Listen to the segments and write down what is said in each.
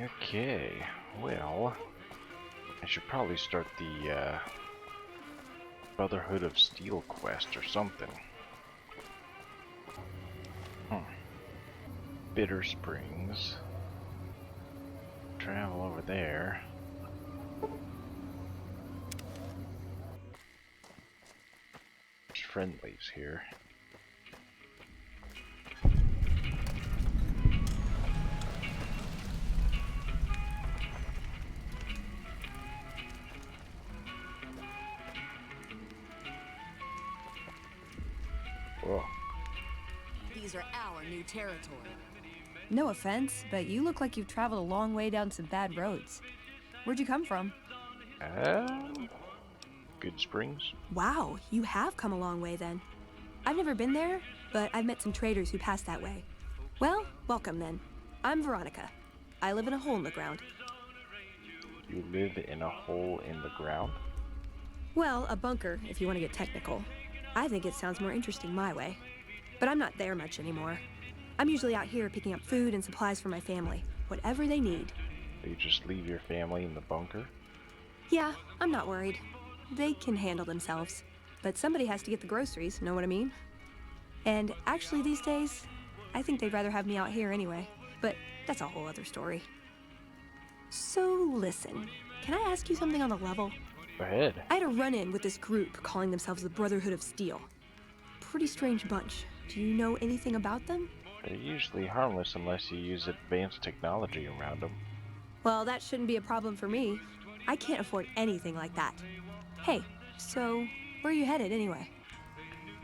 Okay, well, I should probably start the Brotherhood of Steel quest or something. Bitter Springs. Travel over there. There's friendlies here. Whoa. These are our new territory. No offense, but you look like you've traveled a long way down some bad roads. Where'd you come from? Good Springs. Wow, you have come a long way then. I've never been there, but I've met some traders who pass that way. Well, welcome then. I'm Veronica. I live in a hole in the ground. You live in a hole in the ground? Well, a bunker, if you want to get technical. I think it sounds more interesting my way. But I'm not there much anymore. I'm usually out here picking up food and supplies for my family, whatever they need. You just leave your family in the bunker? Yeah, I'm not worried. They can handle themselves. But somebody has to get the groceries, know what I mean? And actually these days, I think they'd rather have me out here anyway. But that's a whole other story. So listen, can I ask you something on the level? Go ahead. I had a run-in with this group calling themselves the Brotherhood of Steel. Pretty strange bunch. Do you know anything about them? They're usually harmless unless you use advanced technology around them. Well, that shouldn't be a problem for me. I can't afford anything like that. Hey, so where are you headed anyway?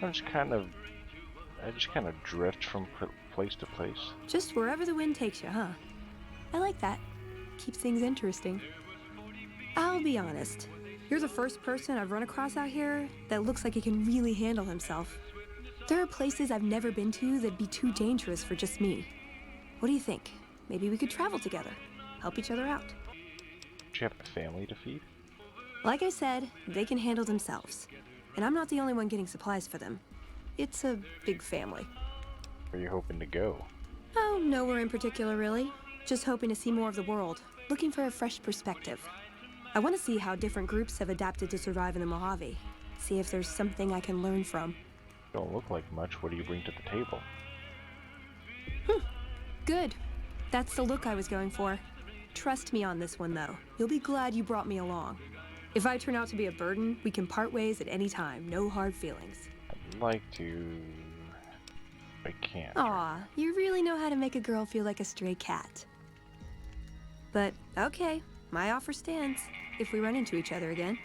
I just kind of drift from place to place. Just wherever the wind takes you, huh? I like that. Keeps things interesting. I'll be honest. You're the first person I've run across out here that looks like he can really handle himself. There are places I've never been to that'd be too dangerous for just me. What do you think? Maybe we could travel together, help each other out. Do you have a family to feed? Like I said, they can handle themselves. And I'm not the only one getting supplies for them. It's a big family. Where are you hoping to go? Oh, nowhere in particular, really. Just hoping to see more of the world, looking for a fresh perspective. I want to see how different groups have adapted to survive in the Mojave. See if there's something I can learn from. Don't look like much. What do you bring to the table? Good. That's the look I was going for. Trust me on this one, though. You'll be glad you brought me along. If I turn out to be a burden, we can part ways at any time. No hard feelings. I'd like to... I can't. Aw, you really know how to make a girl feel like a stray cat. But, okay, my offer stands, if we run into each other again.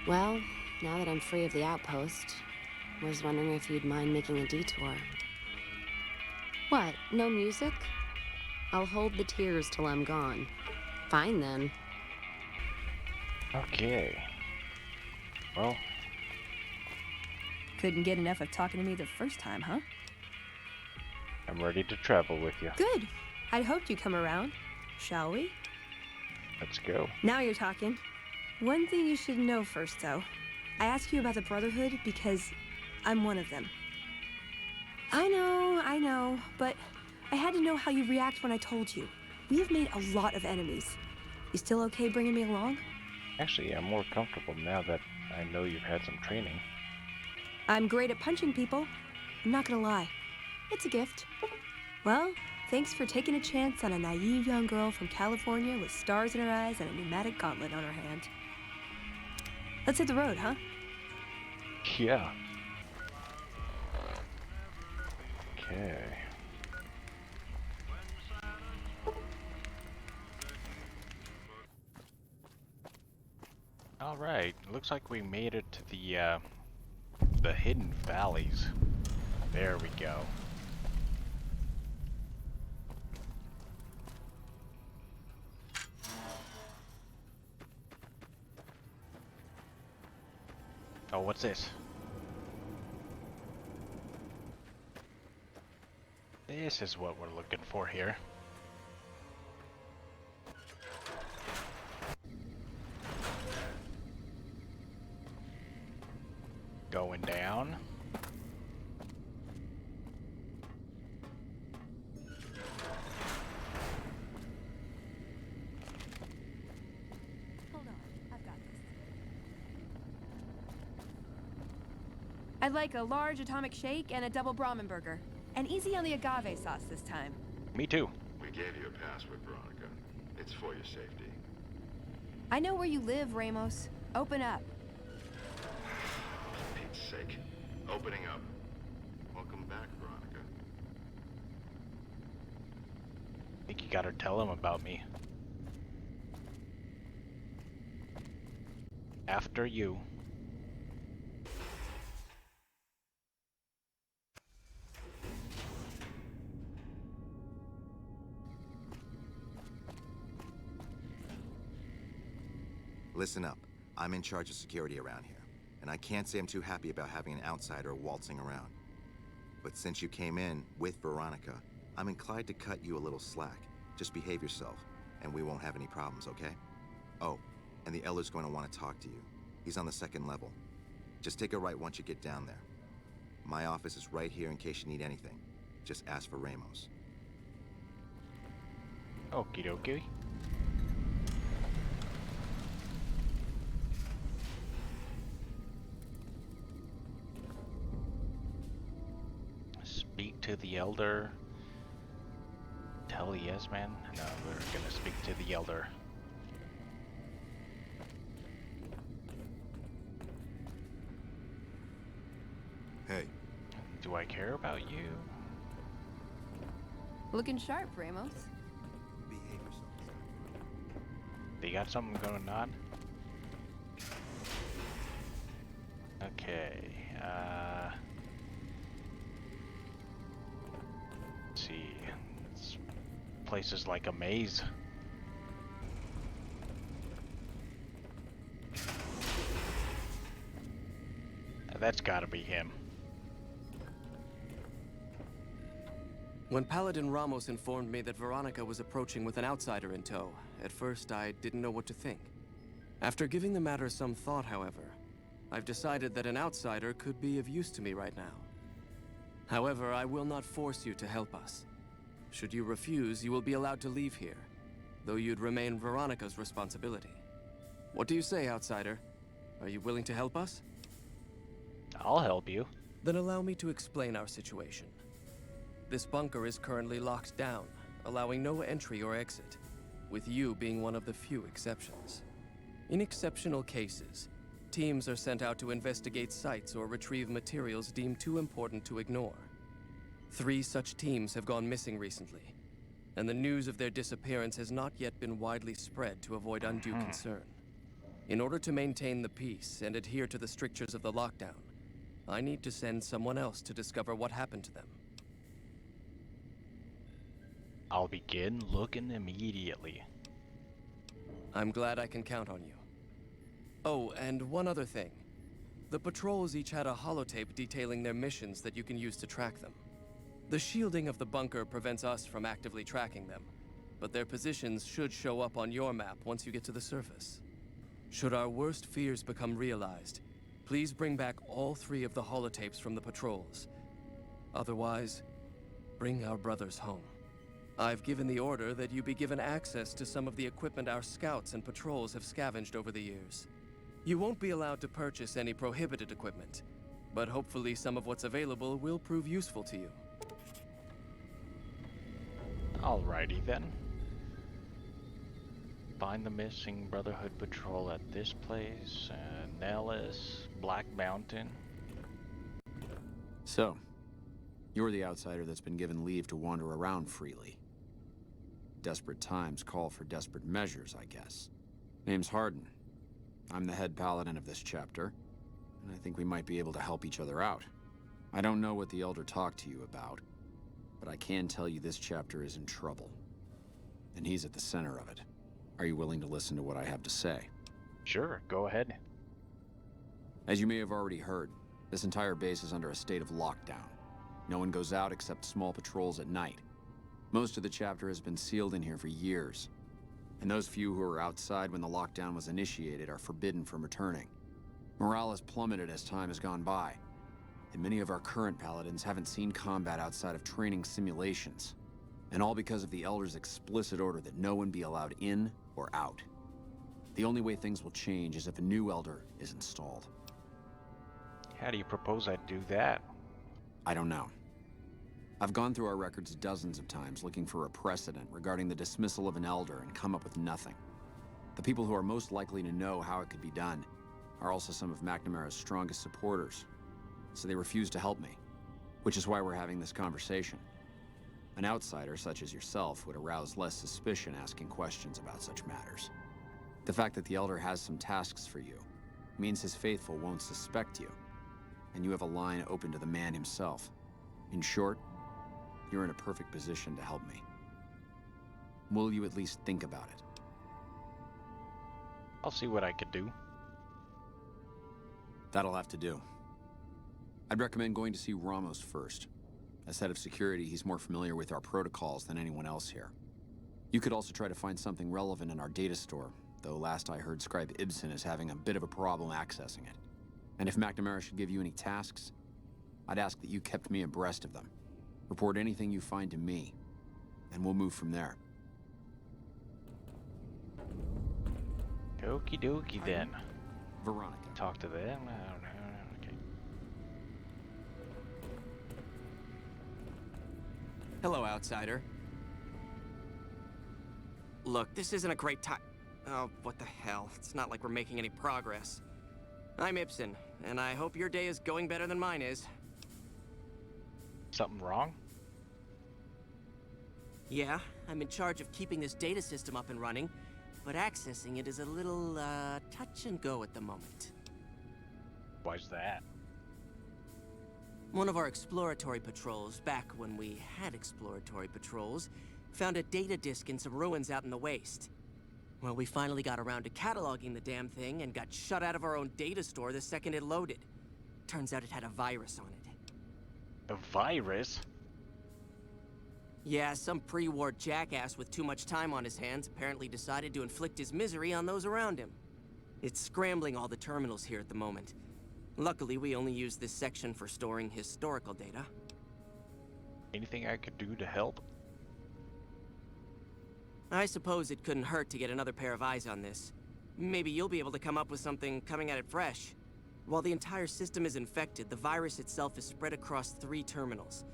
Well, now that I'm free of the outpost, was wondering if you'd mind making a detour. What, no music? I'll hold the tears till I'm gone. Fine then. Okay. Well, Couldn't get enough of talking to me the first time, huh? I'm ready to travel with you. Good. I'd hoped you'd come around. Shall we? Let's go. Now you're talking. One thing you should know first, though. I asked you about the Brotherhood because I'm one of them. I know, but I had to know how you'd react when I told you. We have made a lot of enemies. You still okay bringing me along? Actually, I'm more comfortable now that I know you've had some training. I'm great at punching people. I'm not gonna lie. It's a gift. Well, thanks for taking a chance on a naive young girl from California with stars in her eyes and a pneumatic gauntlet on her hand. Let's hit the road, huh? Yeah. Okay. Alright, looks like we made it to the hidden valleys. There we go. Oh, what's this? This is what we're looking for here. Going down. I'd like a large atomic shake and a double Brahmin burger. And easy on the agave sauce this time. Me too. We gave you a password, Veronica. It's for your safety. I know where you live, Ramos. Open up. For Pete's sake. Opening up. Welcome back, Veronica. I think you gotta tell him about me. After you. Listen up. I'm in charge of security around here, and I can't say I'm too happy about having an outsider waltzing around. But since you came in with Veronica, I'm inclined to cut you a little slack. Just behave yourself, and we won't have any problems, okay? Oh, and the Elder's going to want to talk to you. He's on the 2nd level. Just take a right once you get down there. My office is right here in case you need anything. Just ask for Ramos. Okie dokie. Speak to the Elder. Tell yes, man. No, we're gonna speak to the Elder. Hey. Do I care about you? Looking sharp, Ramos. Behave yourself. They got something going on? Okay, let's see. This place is like a maze. That's gotta be him. When Paladin Ramos informed me that Veronica was approaching with an outsider in tow, at first I didn't know what to think. After giving the matter some thought, however, I've decided that an outsider could be of use to me right now. However, I will not force you to help us. Should you refuse, you will be allowed to leave here, though you'd remain Veronica's responsibility. What do you say, outsider? Are you willing to help us? I'll help you. Then allow me to explain our situation. This bunker is currently locked down, allowing no entry or exit, with you being one of the few exceptions. In exceptional cases, teams are sent out to investigate sites or retrieve materials deemed too important to ignore. 3 such teams have gone missing recently, and the news of their disappearance has not yet been widely spread to avoid undue concern. In order to maintain the peace and adhere to the strictures of the lockdown, I need to send someone else to discover what happened to them. I'll begin looking immediately. I'm glad I can count on you. Oh, and one other thing. The patrols each had a holotape detailing their missions that you can use to track them. The shielding of the bunker prevents us from actively tracking them, but their positions should show up on your map once you get to the surface. Should our worst fears become realized, please bring back all 3 of the holotapes from the patrols. Otherwise, bring our brothers home. I've given the order that you be given access to some of the equipment our scouts and patrols have scavenged over the years. You won't be allowed to purchase any prohibited equipment, but hopefully some of what's available will prove useful to you. Alrighty then. Find the missing Brotherhood patrol at this place, Nellis, Black Mountain. So, you're the outsider that's been given leave to wander around freely. Desperate times call for desperate measures, I guess. Name's Hardin. I'm the head paladin of this chapter, and I think we might be able to help each other out. I don't know what the Elder talked to you about, but I can tell you this chapter is in trouble. And he's at the center of it. Are you willing to listen to what I have to say? Sure, go ahead. As you may have already heard, this entire base is under a state of lockdown. No one goes out except small patrols at night. Most of the chapter has been sealed in here for years, and those few who were outside when the lockdown was initiated are forbidden from returning. Morale has plummeted as time has gone by, and many of our current paladins haven't seen combat outside of training simulations, and all because of the Elder's explicit order that no one be allowed in or out. The only way things will change is if a new Elder is installed. How do you propose I do that? I don't know. I've gone through our records dozens of times looking for a precedent regarding the dismissal of an elder and come up with nothing. The people who are most likely to know how it could be done are also some of McNamara's strongest supporters, so they refuse to help me, which is why we're having this conversation. An outsider such as yourself would arouse less suspicion asking questions about such matters. The fact that the elder has some tasks for you means his faithful won't suspect you, and you have a line open to the man himself. In short, you're in a perfect position to help me. Will you at least think about it? I'll see what I could do. That'll have to do. I'd recommend going to see Ramos first. As head of security, he's more familiar with our protocols than anyone else here. You could also try to find something relevant in our data store, though last I heard Scribe Ibsen is having a bit of a problem accessing it. And if McNamara should give you any tasks, I'd ask that you kept me abreast of them. Report anything you find to me, and we'll move from there. Okie dokie then. Veronica. Talk to them. I don't know. Okay. Hello, outsider. Look, this isn't a great time. Oh, what the hell. It's not like we're making any progress. I'm Ibsen, and I hope your day is going better than mine is. Something wrong? Yeah, I'm in charge of keeping this data system up and running, but accessing it is a little, touch and go at the moment. Why's that? One of our exploratory patrols, back when we had exploratory patrols, found a data disk in some ruins out in the waste. Well, we finally got around to cataloging the damn thing and got shut out of our own data store the second it loaded. Turns out it had a virus on it. A virus? Yeah, some pre-war jackass with too much time on his hands apparently decided to inflict his misery on those around him. It's scrambling all the terminals here at the moment. Luckily, we only use this section for storing historical data. Anything I could do to help? I suppose it couldn't hurt to get another pair of eyes on this. Maybe you'll be able to come up with something coming at it fresh. While the entire system is infected, the virus itself is spread across 3 terminals.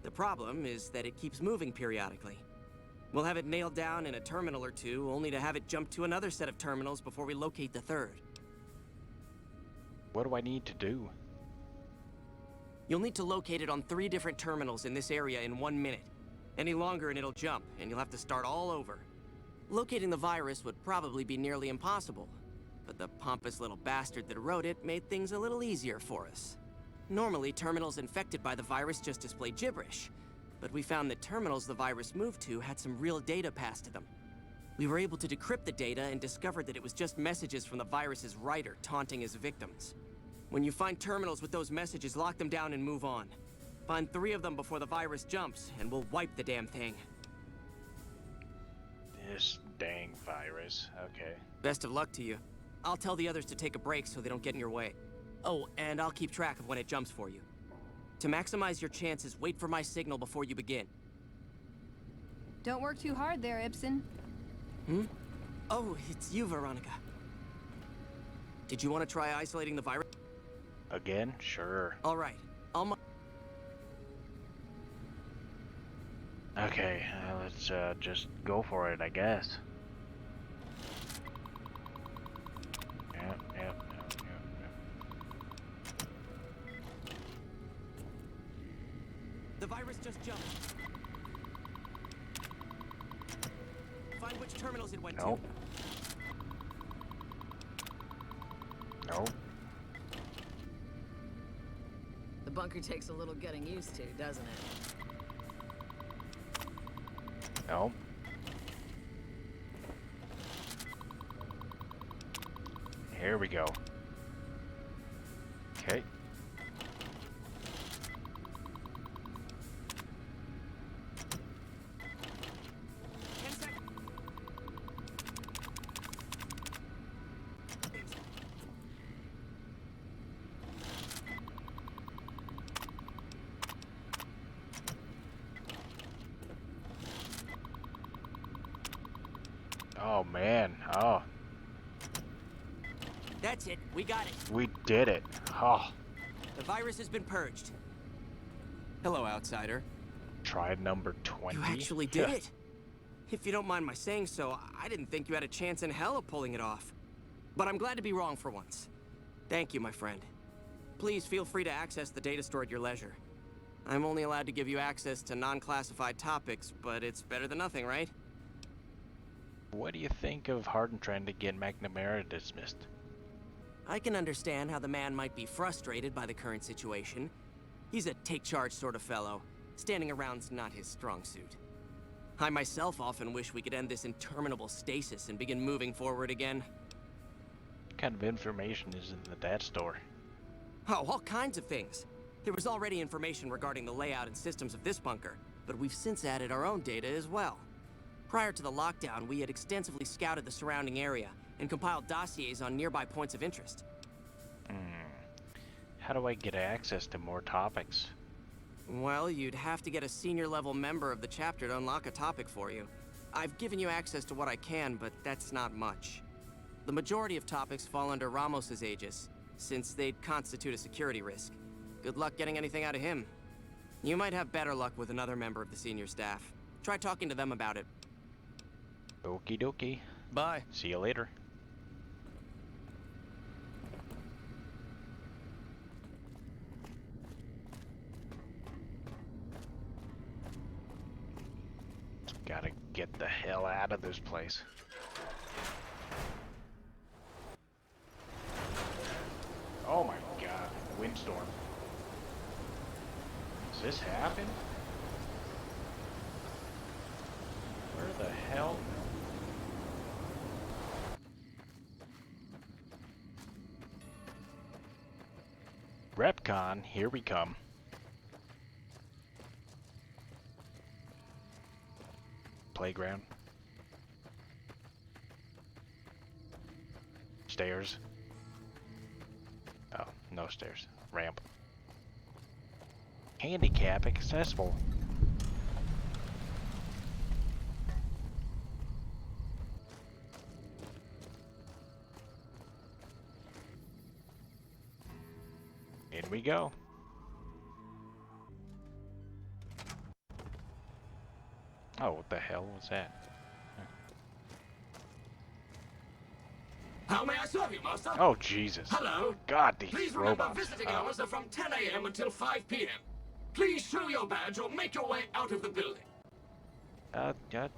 The problem is that it keeps moving periodically. We'll have it nailed down in a terminal or 2, only to have it jump to another set of terminals before we locate the 3rd. What do I need to do? You'll need to locate it on 3 different terminals in this area in 1 minute. Any longer and it'll jump, and you'll have to start all over. Locating the virus would probably be nearly impossible, but the pompous little bastard that wrote it made things a little easier for us. Normally, terminals infected by the virus just display gibberish, but we found that terminals the virus moved to had some real data passed to them. We were able to decrypt the data and discovered that it was just messages from the virus's writer taunting his victims. When you find terminals with those messages, lock them down and move on. Find 3 of them before the virus jumps, and we'll wipe the damn thing. This dang virus. Okay. Best of luck to you. I'll tell the others to take a break so they don't get in your way. Oh, and I'll keep track of when it jumps for you. To maximize your chances, wait for my signal before you begin. Don't work too hard there, Ibsen. Hmm? Oh, it's you, Veronica. Did you want to try isolating the virus? Again? Sure. All right. Okay, let's just go for it, I guess. Yep. The virus just jumped. Find which terminals it went Nope. to. Nope. The bunker takes a little getting used to, doesn't it? Nope. Here we go. Okay. Oh man. Oh, That's it. We got it. we did it. Oh, The virus has been purged. Hello, outsider. Try number 20. You actually did it. If you don't mind my saying so, I didn't think you had a chance in hell of pulling it off. But I'm glad to be wrong for once. Thank you, my friend. Please feel free to access the data store at your leisure. I'm only allowed to give you access to non-classified topics, but it's better than nothing, right? What do you think of Hardin trying to get McNamara dismissed? I can understand how the man might be frustrated by the current situation. He's a take-charge sort of fellow. Standing around's not his strong suit. I myself often wish we could end this interminable stasis and begin moving forward again. What kind of information is in the data store? Oh, all kinds of things. There was already information regarding the layout and systems of this bunker, but we've since added our own data as well. Prior to the lockdown, we had extensively scouted the surrounding area and compiled dossiers on nearby points of interest. How do I get access to more topics? Well, you'd have to get a senior-level member of the chapter to unlock a topic for you. I've given you access to what I can, but that's not much. The majority of topics fall under Ramos's aegis, since they'd constitute a security risk. Good luck getting anything out of him. You might have better luck with another member of the senior staff. Try talking to them about it. Okie dokie. Bye. See you later. Gotta get the hell out of this place. Oh my god, windstorm. Does this happen? Where the hell? Repcon, here we come. Playground. Stairs. Oh, no stairs. Ramp. Handicap accessible. In we go. Oh, what the hell was that? How may I serve you, Master? Oh, Jesus. Hello. God, these Please remember, robots. visiting hours are from 10 a.m. until 5 p.m. Please show your badge or make your way out of the building. God.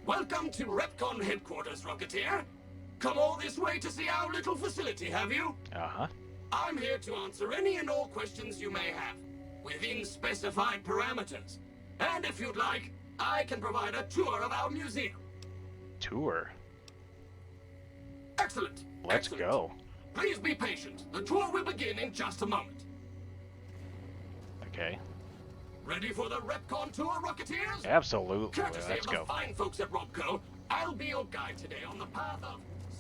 Welcome to Repcon headquarters, Rocketeer. Come all this way to see our little facility, have you? Uh-huh. I'm here to answer any and all questions you may have, within specified parameters. And if you'd like, I can provide a tour of our museum. Tour? Excellent. Let's Excellent. go. Please be patient. The tour will begin in just a moment. Okay. Ready for the Repcon tour, Rocketeers? Absolutely. Courtesy Let's of the go. fine folks at Robco, I'll be your guide today on the path of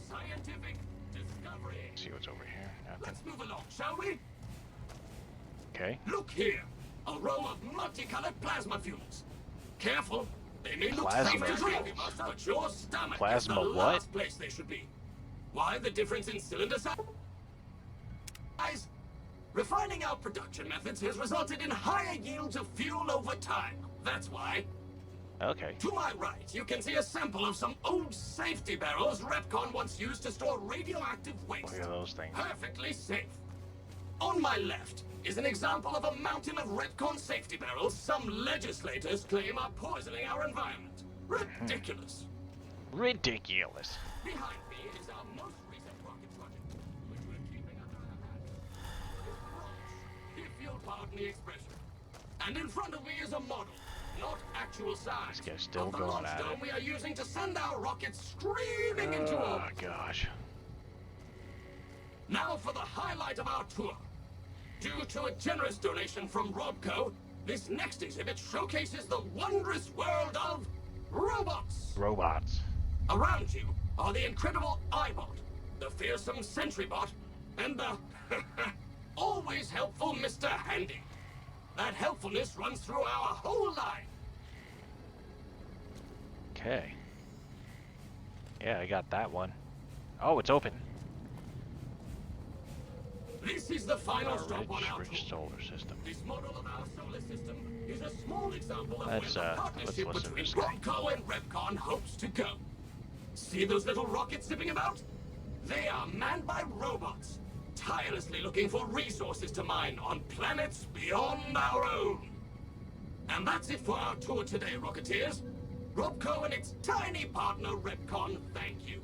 scientific discovery. See what's over here. Nothing. Let's move along, shall we? Okay. Look here. A row of multicolored plasma fuels. Careful. They may look Plasma safe to drink, fuels. but your stomach Plasma is the what? last place they should be. Why the difference in cylinder size? Refining our production methods has resulted in higher yields of fuel over time. That's why. Okay. To my right, you can see a sample of some old safety barrels Repcon once used to store radioactive waste. Look at those things. Perfectly safe. On my left is an example of a mountain of Repcon safety barrels some legislators claim are poisoning our environment. Ridiculous. Ridiculous. Behind me is our most recent rocket project, which we're keeping under our hands. If you'll pardon the expression. And in front of me is a model, not actual size, This guy's still of the going launch at dome it. we are using to send our rockets screaming into Oh, orbit. gosh. Now for the highlight of our tour. Due to a generous donation from Robco, this next exhibit showcases the wondrous world of robots. Robots. Around you are the incredible iBot, the fearsome SentryBot, and the always helpful Mr. Handy. That helpfulness runs through our whole line. Okay. Yeah, I got that one. Oh, it's open. This is the final Our stop on our rich tour. solar system. This model of our solar system is a small example of Let's, where the let's partnership listen to between this guy. Romco and Repcon hopes to go. See those little rockets zipping about? They are manned by robots, tirelessly looking for resources to mine on planets beyond our own. And that's it for our tour today, Rocketeers. Robco and its tiny partner, Repcon, thank you.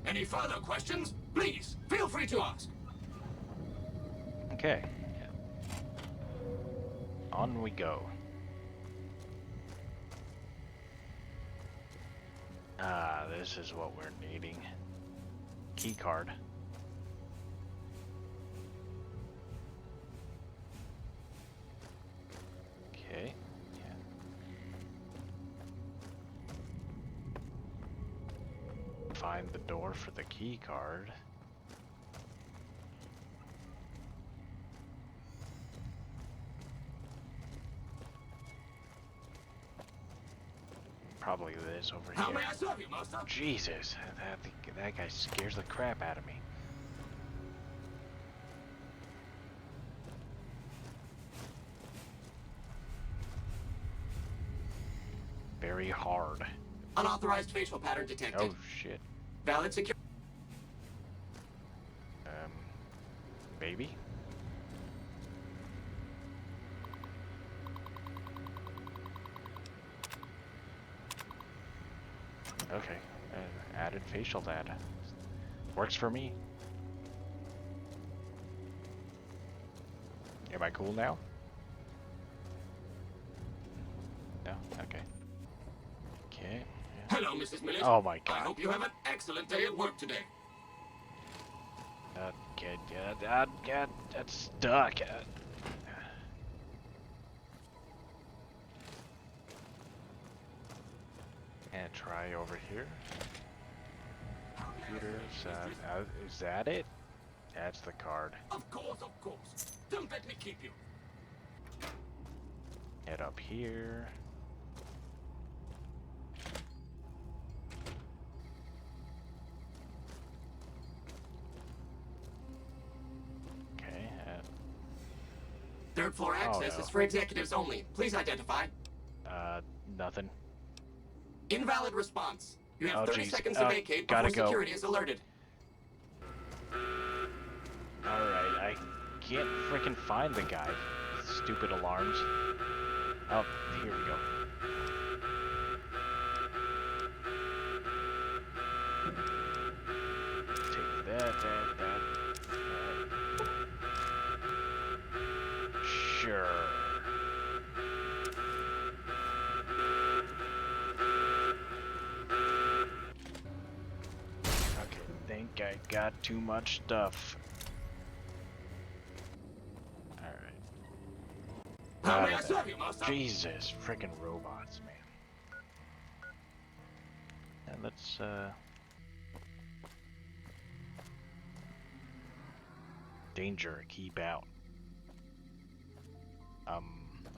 Any further questions? Please, feel free to ask. Okay. On we go. Ah, this is what we're needing. Key card. Okay. Yeah. Find the door for the key card. Probably this over How here. may I serve you, Master? Jesus, that guy scares the crap out of me. Very hard. Unauthorized facial pattern detected. Oh shit. Valid security. Maybe? Okay, added facial data. Works for me. Am I cool now? No? Okay. Okay. Hello, Mrs. Millett. Oh my I god. hope you have an excellent day at work today. That's stuck. And try over here. Computers. Is that it? That's the card. Of course, of course. Don't let me keep you. Head up here. Okay. Third floor access no. is for executives only. Please identify. Nothing. Invalid response. You have Oh, 30 geez. seconds to vacate before Gotta go. security is alerted. Alright, I can't frickin' find the guy. Stupid alarms. Oh, here we go. Take that. Sure. Okay, think I got too much stuff. How may I serve you, Master? Jesus, frickin' robots, man. And let's, danger, keep out.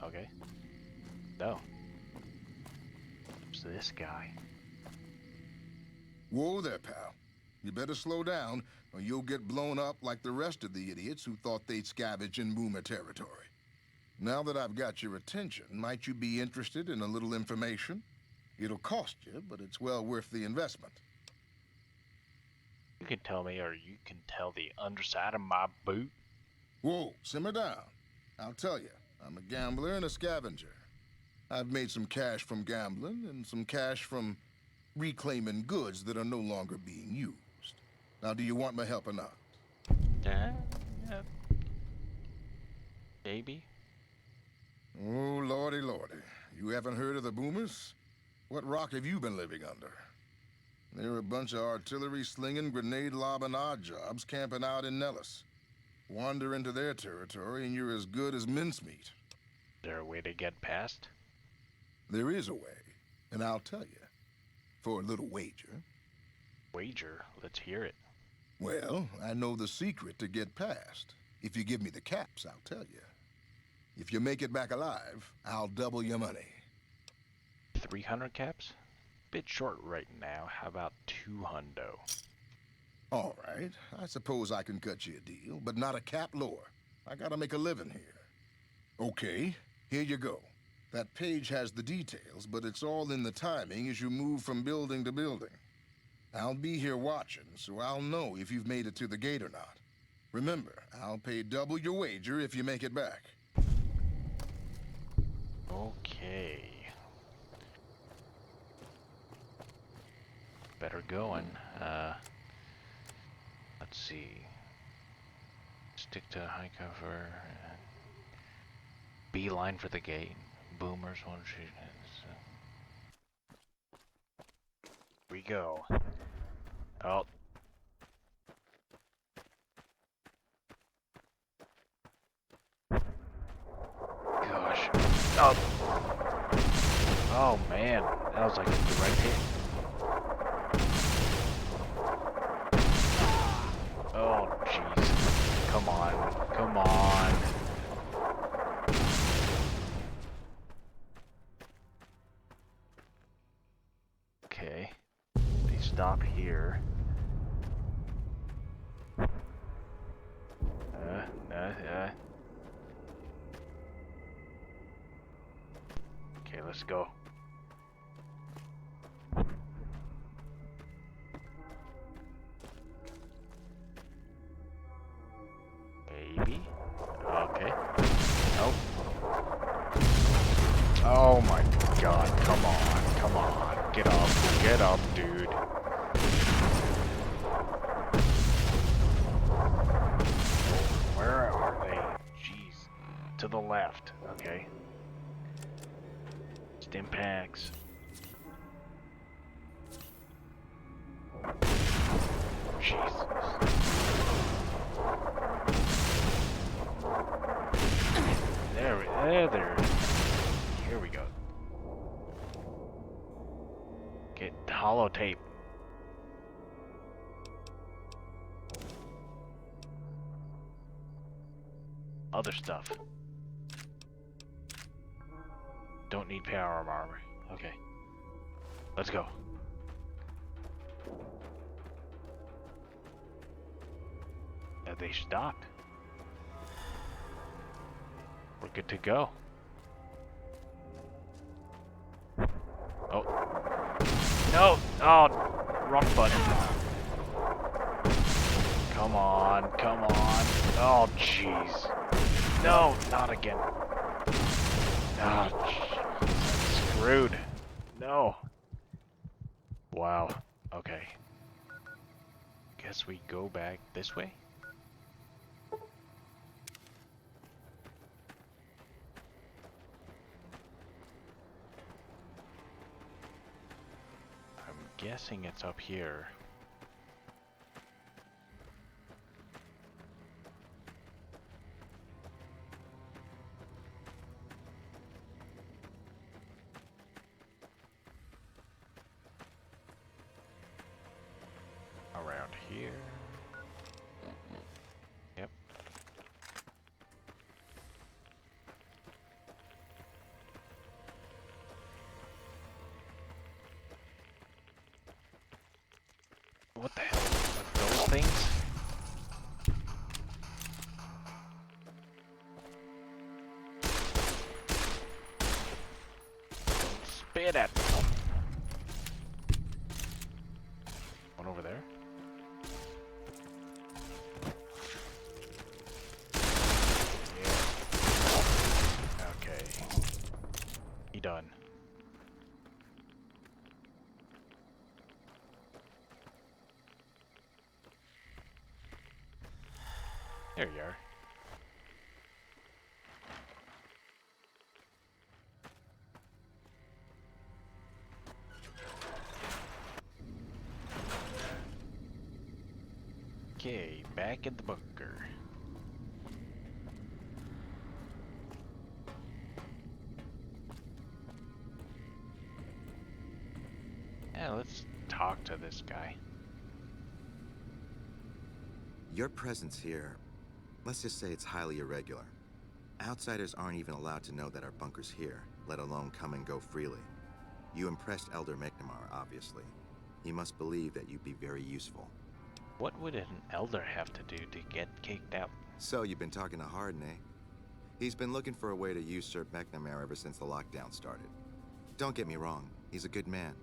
Okay. No. It's this guy. Whoa there, pal. You better slow down, or you'll get blown up like the rest of the idiots who thought they'd scavenge in Boomer territory. Now that I've got your attention, might you be interested in a little information? It'll cost you, but it's well worth the investment. You can tell me, or you can tell the underside of my boot. Whoa, simmer down. I'll tell you, I'm a gambler and a scavenger. I've made some cash from gambling and some cash from reclaiming goods that are no longer being used. Now, do you want my help or not? Maybe. Oh, lordy, lordy. You haven't heard of the Boomers? What rock have you been living under? They're a bunch of artillery-slinging, grenade-lobbing odd jobs camping out in Nellis. Wander into their territory and you're as good as mincemeat. Is there a way to get past? There is a way, and I'll tell you. For a little wager. Wager? Let's hear it. Well, I know the secret to get past. If you give me the caps, I'll tell you. If you make it back alive, I'll double your money. 300 caps? bit short right now. How about 200? All right, I suppose I can cut you a deal, but not a cap lower. I gotta make a living here. Okay, here you go. That page has the details, but it's all in the timing as you move from building to building. I'll be here watching, so I'll know if you've made it to the gate or not. Remember, I'll pay double your wager if you make it back. Okay. Better going. Let's see. Stick to high cover. Beeline for the gate. Boomers won't shoot. Here we go. Oh. Gosh. Oh. Oh man. That was like the right hit. Oh jeez. Come on. Come on. Okay. They stop here. Okay, let's go. Maybe. Okay. Nope. Oh my god, come on, come on. Get up, dude. Where are they? Jeez. To the left, okay. Stim packs. Jesus. There. Here we go. Get holotape. Other stuff. Don't need power armor. Okay. Let's go. They stopped. We're good to go. Oh. No! Oh, wrong button. Come on, come on. Oh, jeez. No, not again. Ah, screwed. No. Wow. Okay. Guess we go back this way? Guessing it's up here. Around here. Yep. What the hell? Like those things? Don't spit at me. One over there? Yeah. Okay. He done. There you are. Okay, back at the bunker. Yeah, let's talk to this guy. Your presence here, let's just say it's highly irregular. Outsiders aren't even allowed to know that our bunker's here, let alone come and go freely. You impressed Elder McNamara, obviously. He must believe that you'd be very useful. What would an elder have to do to get kicked out? So, you've been talking to Hardin, eh? He's been looking for a way to usurp McNamara ever since the lockdown started. Don't get me wrong, he's a good man.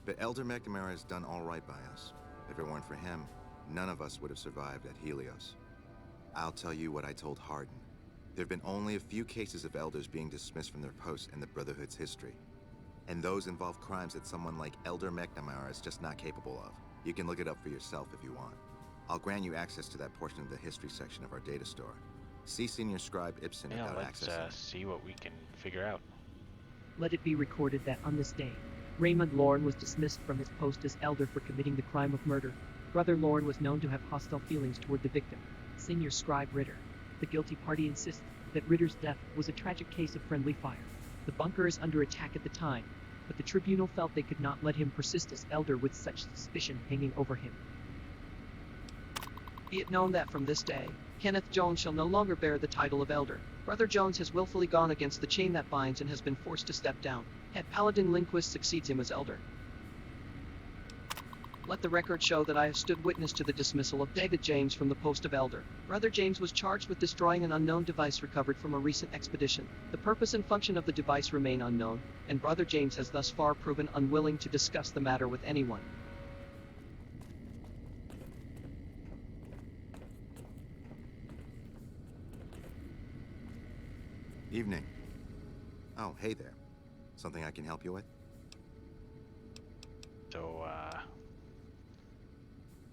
But Elder McNamara has done all right by us. If it weren't for him, none of us would have survived at Helios. I'll tell you what I told Hardin. There have been only a few cases of elders being dismissed from their posts in the Brotherhood's history. And those involve crimes that someone like Elder McNamara is just not capable of. You can look it up for yourself if you want. I'll grant you access to that portion of the history section of our data store. See Senior Scribe Ibsen Yeah, about let's accessing. see what we can figure out. Let it be recorded that on this day, Raymond Lorne was dismissed from his post as elder for committing the crime of murder. Brother Lorne was known to have hostile feelings toward the victim, Senior Scribe Ritter. The guilty party insists that Ritter's death was a tragic case of friendly fire. The bunker is under attack at the time, but the tribunal felt they could not let him persist as elder with such suspicion hanging over him. Be it known that from this day, Kenneth Jones shall no longer bear the title of elder. Brother Jones has willfully gone against the chain that binds and has been forced to step down. Head Paladin Lindquist succeeds him as elder. Let the record show that I have stood witness to the dismissal of David James from the post of elder. Brother James was charged with destroying an unknown device recovered from a recent expedition. The purpose and function of the device remain unknown, and Brother James has thus far proven unwilling to discuss the matter with anyone. Evening. Oh, hey there. Something I can help you with? So,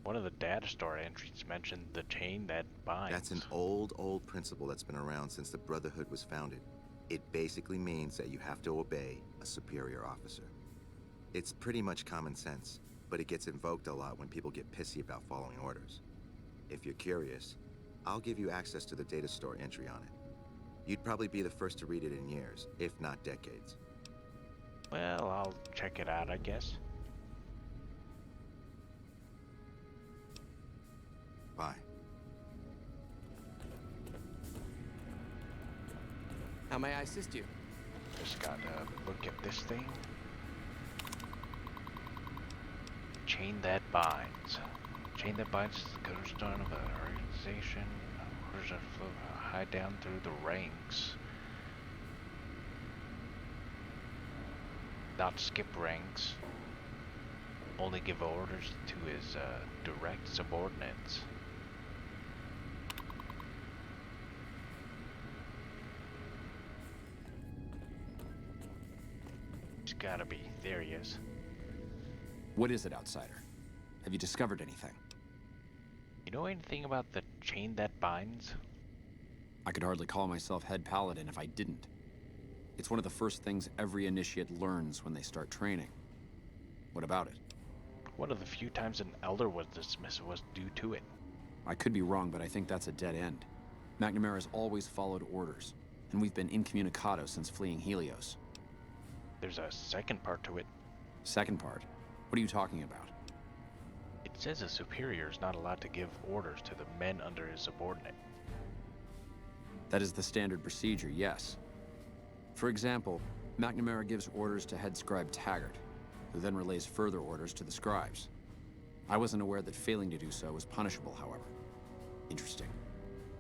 one of the data store entries mentioned the chain that binds. That's an old principle that's been around since the Brotherhood was founded. It basically means that you have to obey a superior officer. It's pretty much common sense, but it gets invoked a lot when people get pissy about following orders. If you're curious, I'll give you access to the data store entry on it. You'd probably be the first to read it in years, if not decades. Well, I'll check it out, I guess. Bye. How may I assist you? Just gotta look at this thing. Chain that binds. Chain that binds is the cornerstone of an organization. Orders are hide down through the ranks. Not skip ranks. Only give orders to his direct subordinates. He's gotta be. There he is. What is it, outsider? Have you discovered anything? You know anything about the chain that binds? I could hardly call myself head paladin if I didn't. It's one of the first things every initiate learns when they start training. What about it? One of the few times an elder was dismissed was due to it. I could be wrong, but I think that's a dead end. McNamara's always followed orders, and we've been incommunicado since fleeing Helios. There's a second part to it. Second part? What are you talking about? It says a superior is not allowed to give orders to the men under his subordinate. That is the standard procedure, yes. For example, McNamara gives orders to head scribe Taggart, who then relays further orders to the scribes. I wasn't aware that failing to do so was punishable, however. Interesting.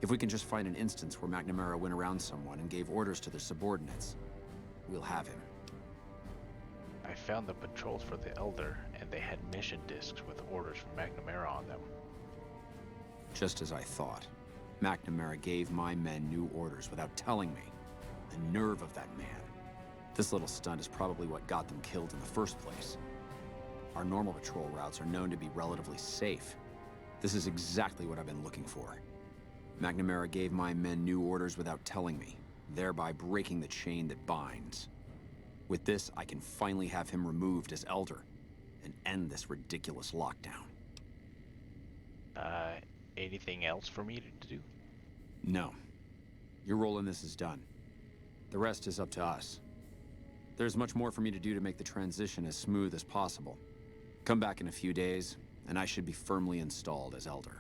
If we can just find an instance where McNamara went around someone and gave orders to their subordinates, we'll have him. I found the patrols for the Elder, and they had mission discs with orders from McNamara on them. Just as I thought. McNamara gave my men new orders without telling me. The nerve of that man. This little stunt is probably what got them killed in the first place. Our normal patrol routes are known to be relatively safe. This is exactly what I've been looking for. McNamara gave my men new orders without telling me, thereby breaking the chain that binds. With this, I can finally have him removed as Elder and end this ridiculous lockdown. Anything else for me to do? No. Your role in this is done. The rest is up to us. There's much more for me to do to make the transition as smooth as possible. Come back in a few days, and I should be firmly installed as Elder.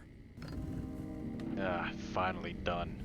Finally done.